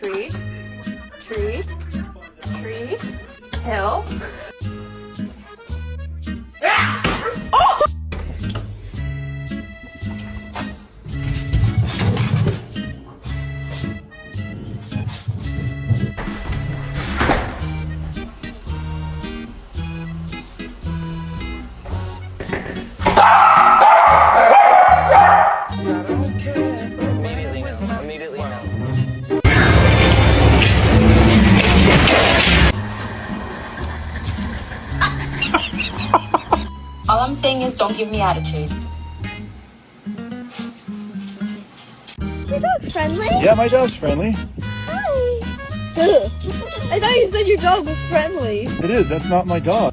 treat, treat, treat, hill. Immediately no. All I'm saying is don't give me attitude. Your dog's friendly? Yeah, my dog's friendly. Hi. I thought you said your dog was friendly. It is. That's not my dog.